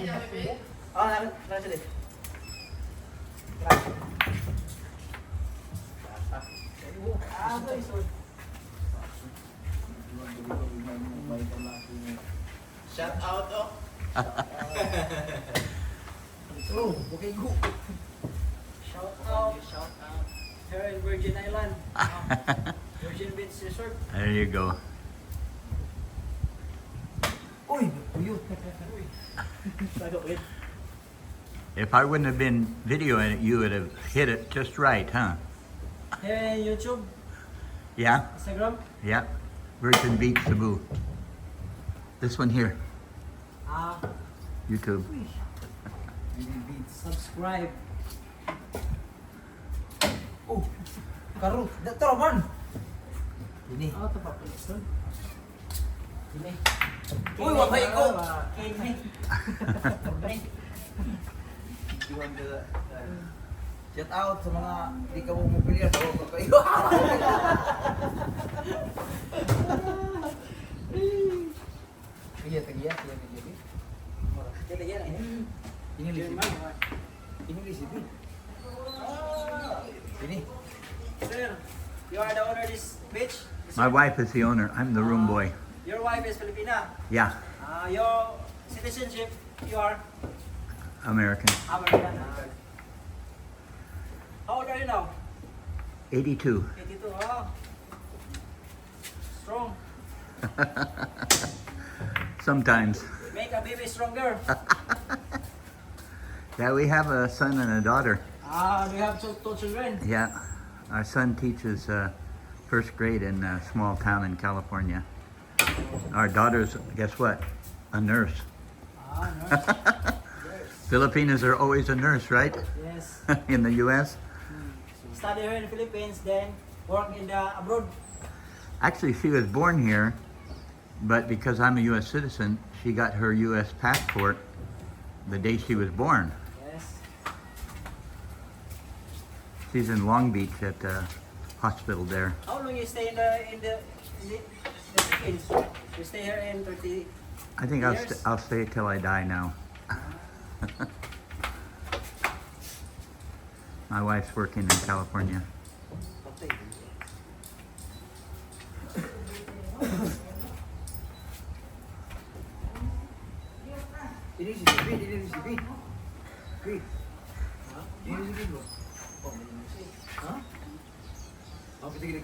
Oh, naran sila. Shout out, oh. Oh, okay, go. Shout out. Here in Virgin Island. Virgin Beach Resort. There you go. Uy, uyo. If I wouldn't have been videoing it, you would have hit it just right, huh? Here in YouTube, Yeah, Instagram. yeah. Virgin Beach Cebu. This one here, YouTube. Subscribe. Oh, karo, datro man. Ini. Oh, ito pa pala. Ini. Uy, wapay ko. Ini. Shout out sa mga di ka mo mobilyar sa ako kayo. Tagiya. Kita yan. Ini lisipi. Ini. Sir, you are the owner of this beach? My wife is the owner. I'm the room boy. Your wife is Filipina. Yeah, Your citizenship, you are American. American. How old are you now? 82. 82. Oh. Strong. Sometimes. Make a baby stronger. Yeah, we have a son and a daughter. We have two children. Yeah, our son teaches first grade in a small town in California. Our daughter's, guess what? A nurse. Nurse. Filipinos are always a nurse, right? Yes. In the U.S. Study here in the Philippines, then work in the abroad. Actually, she was born here, but because I'm a U.S. citizen, she got her U.S. passport the day she was born. Yes. She's in Long Beach at the hospital there. How long you stay in the Philippines? You stay here in 30. I think Years? I'll stay till I die now. My wife's working in California. Ini lisipi. Wait. Ini lisipi bro. Hah? Apa kita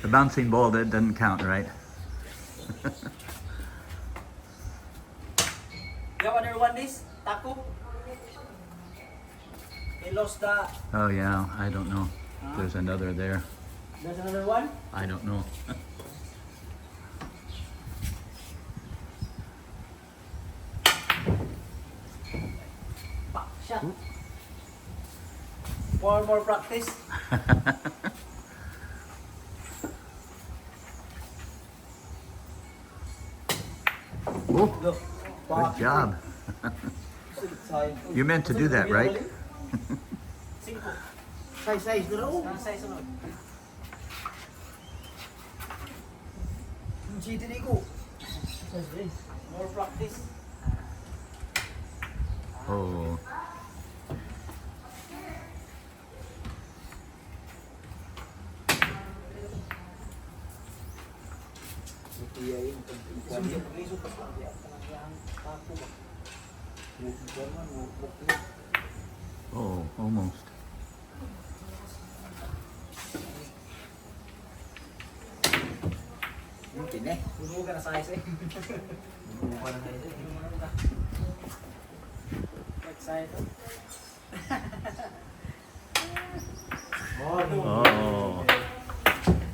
The bouncing ball, that doesn't count, right? You have another one this? Taco? He lost the... Oh yeah, I don't know. There's another there. There's another one? I don't know. Shot. More practice. Oh, good job. You meant to do that, right? Cinco. Size na raw. Size sunod. Chiti di ko. More practice. Oh. Oh, almost. Mungkin eh. Gusto ka na size eh. Excited. Oh.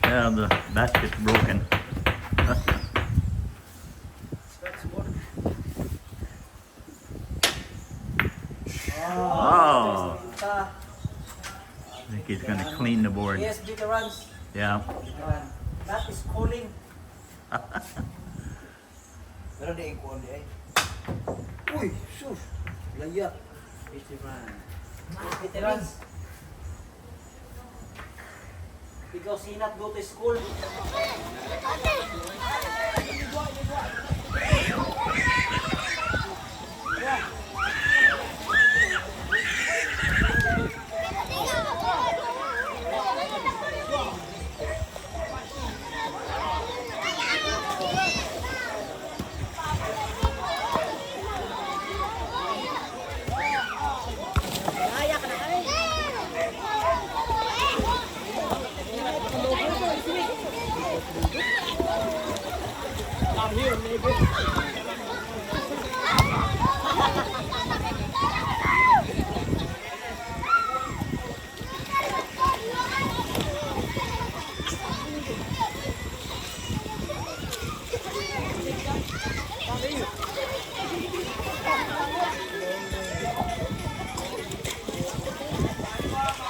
Yeah, the basket's broken. Oh. I think he's gonna clean the board. Yes, bigger runs. Yeah. That is cooling. Meron di ko di ay. Uy, sus. Laya. 50 runs. Because he not go to school.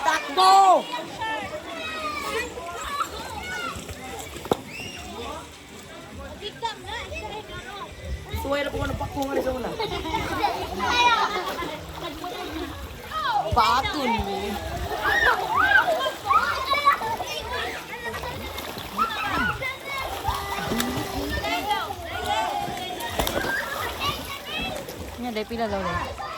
Takbo! Suway na po ano pakungan sa una. Patun eh. Nya dai pila daw dai.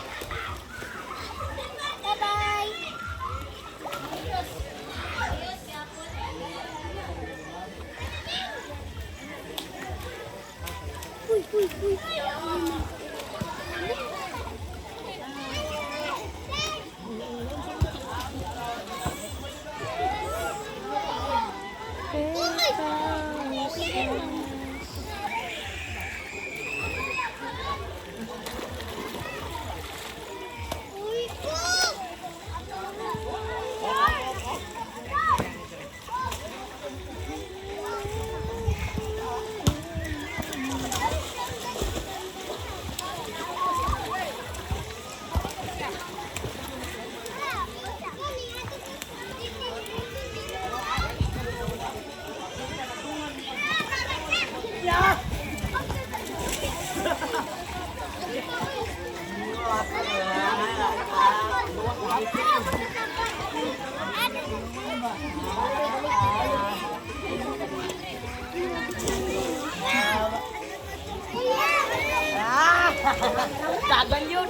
Dagan yun.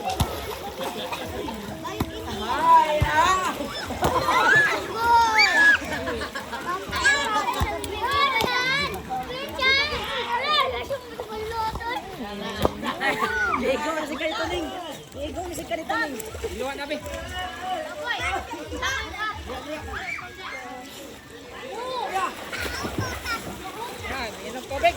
Ikaw na si Karitaning. Ikaw na si Karitaning. Iluwan namin. Yan, yan ang tubig.